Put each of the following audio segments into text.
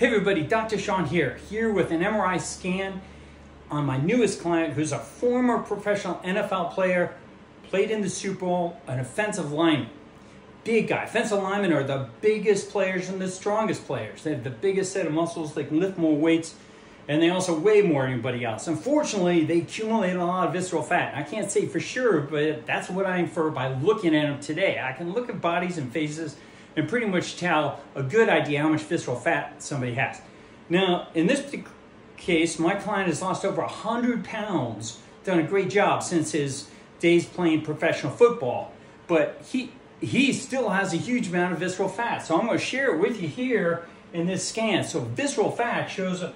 Hey everybody, Dr. Sean here with an MRI scan on my newest client who's a former professional NFL player, played in the Super Bowl, an offensive lineman. Big guy. Offensive linemen are the biggest players and the strongest players. They have the biggest set of muscles, they can lift more weights, and they also weigh more than anybody else. Unfortunately, they accumulate a lot of visceral fat. I can't say for sure, but that's what I infer by looking at them today. I can look at bodies and faces and pretty much tell a good idea how much visceral fat somebody has. Now, in this particular case, my client has lost over 100 pounds, done a great job since his days playing professional football, but he still has a huge amount of visceral fat. So I'm going to share it with you here in this scan. So visceral fat shows up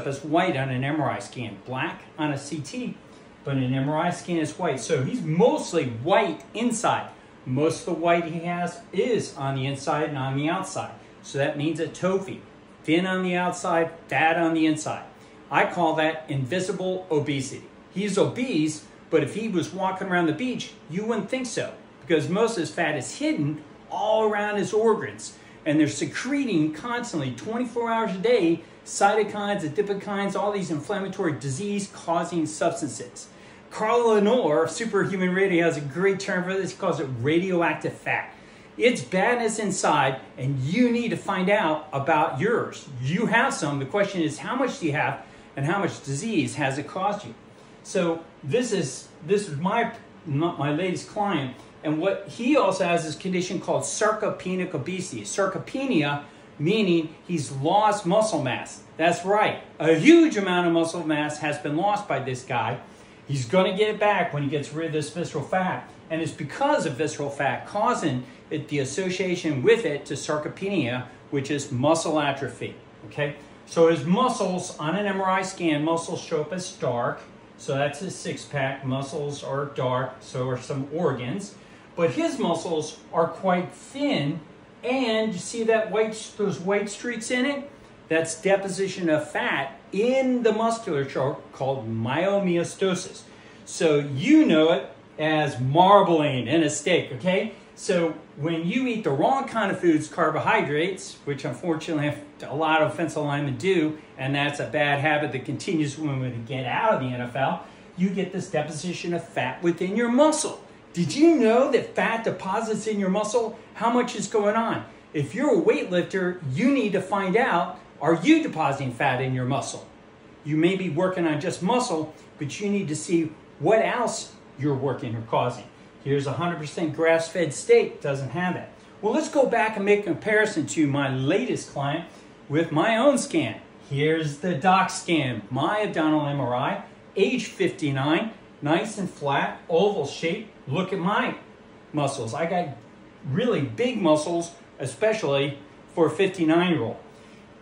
as white on an MRI scan, black on a CT, but an MRI scan is white. So he's mostly white inside. Most of the white he has is on the inside and on the outside. So that means a TOFI. Thin on the outside, fat on the inside. I call that invisible obesity. He's obese, but if he was walking around the beach, you wouldn't think so, because most of his fat is hidden all around his organs. And they're secreting constantly, 24 hours a day, cytokines, adipokines, all these inflammatory disease-causing substances. Carl Lenore, Superhuman Radio, has a great term for this. He calls it radioactive fat. It's badness inside, and you need to find out about yours. You have some. The question is, how much do you have, and how much disease has it caused you? So this is my latest client, and what he also has is a condition called sarcopenic obesity. Sarcopenia meaning he's lost muscle mass. That's right. A huge amount of muscle mass has been lost by this guy. He's going to get it back when he gets rid of this visceral fat. And it's because of visceral fat causing the association with it to sarcopenia, which is muscle atrophy. Okay? So his muscles on an MRI scan, muscles show up as dark. So that's his six-pack. Muscles are dark, so are some organs. But his muscles are quite thin. And you see that those white streaks in it? That's deposition of fat in the musculature called myomyostosis. So you know it as marbling in a steak, okay? So when you eat the wrong kind of foods, carbohydrates, which unfortunately a lot of offensive linemen do, and that's a bad habit that continues when we get out of the NFL, you get this deposition of fat within your muscle. Did you know that fat deposits in your muscle? How much is going on? If you're a weightlifter, you need to find out, are you depositing fat in your muscle? You may be working on just muscle, but you need to see what else you're working or causing. Here's 100% grass-fed steak, doesn't have that. Well, let's go back and make a comparison to my latest client with my own scan. Here's the doc scan, my abdominal MRI, age 59, nice and flat, oval shape. Look at my muscles. I got really big muscles, especially for a 59-year-old.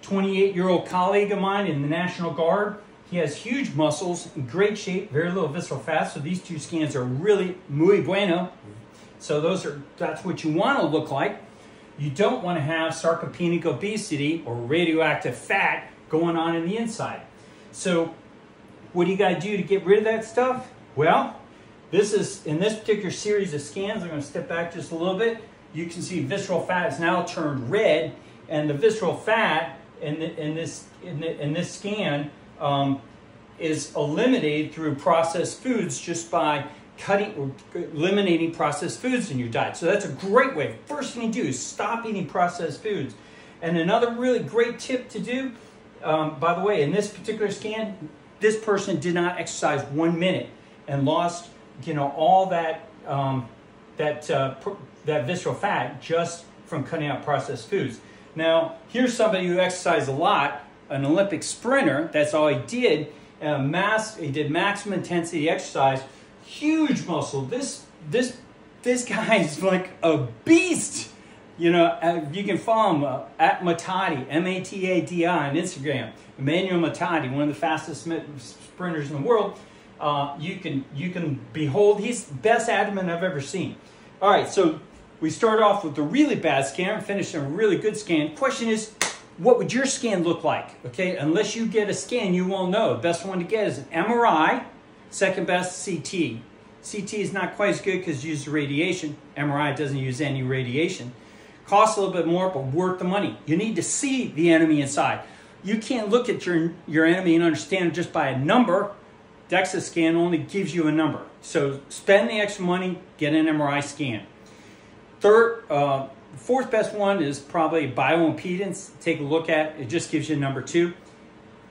28-year-old colleague of mine in the National Guard, he has huge muscles, in great shape, very little visceral fat, so these two scans are really muy bueno. So that's what you want to look like. You don't want to have sarcopenic obesity or radioactive fat going on in the inside. So what do you got to do to get rid of that stuff? Well, in this particular series of scans, I'm going to step back just a little bit. You can see visceral fat is now turned red, and the visceral fat in this scan is eliminated through processed foods just by eliminating processed foods in your diet. So that's a great way. First thing you do is stop eating processed foods. And another really great tip to do, by the way, in this particular scan, this person did not exercise 1 minute and lost, all that that visceral fat just from cutting out processed foods. Now, here's somebody who exercised a lot, an Olympic sprinter. That's all he did. He did maximum intensity exercise, huge muscle. This guy is like a beast. You can follow him at Matadi, M-A-T-A-D-I on Instagram. Emmanuel Matadi, one of the fastest sprinters in the world. You can behold, he's the best abdomen I've ever seen. All right, so we start off with the really bad scan and finish a really good scan. Question is, what would your scan look like? Okay, unless you get a scan, you won't know. The best one to get is an MRI, second best CT. CT is not quite as good because it uses radiation. MRI doesn't use any radiation. Costs a little bit more, but worth the money. You need to see the enemy inside. You can't look at your enemy and understand it just by a number. DEXA scan only gives you a number. So spend the extra money, get an MRI scan. Fourth best one is probably bioimpedance. Take a look at it. Just gives you number 2.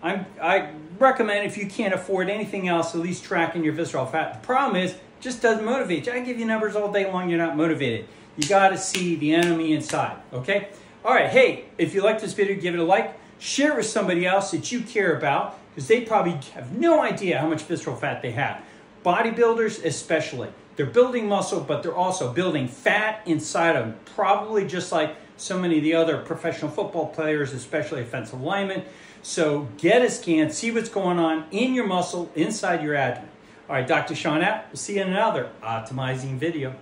I recommend, if you can't afford anything else, at least tracking your visceral fat. The problem is, it just doesn't motivate you. I give you numbers all day long, you're not motivated. You got to see the enemy inside, okay? All right, hey, if you like this video, give it a like. Share it with somebody else that you care about, because they probably have no idea how much visceral fat they have. Bodybuilders especially. They're building muscle, but they're also building fat inside of them, probably just like so many of the other professional football players, especially offensive linemen. So get a scan, see what's going on in your muscle, inside your abdomen. All right, Dr. Sean out. We'll see you in another optimizing video.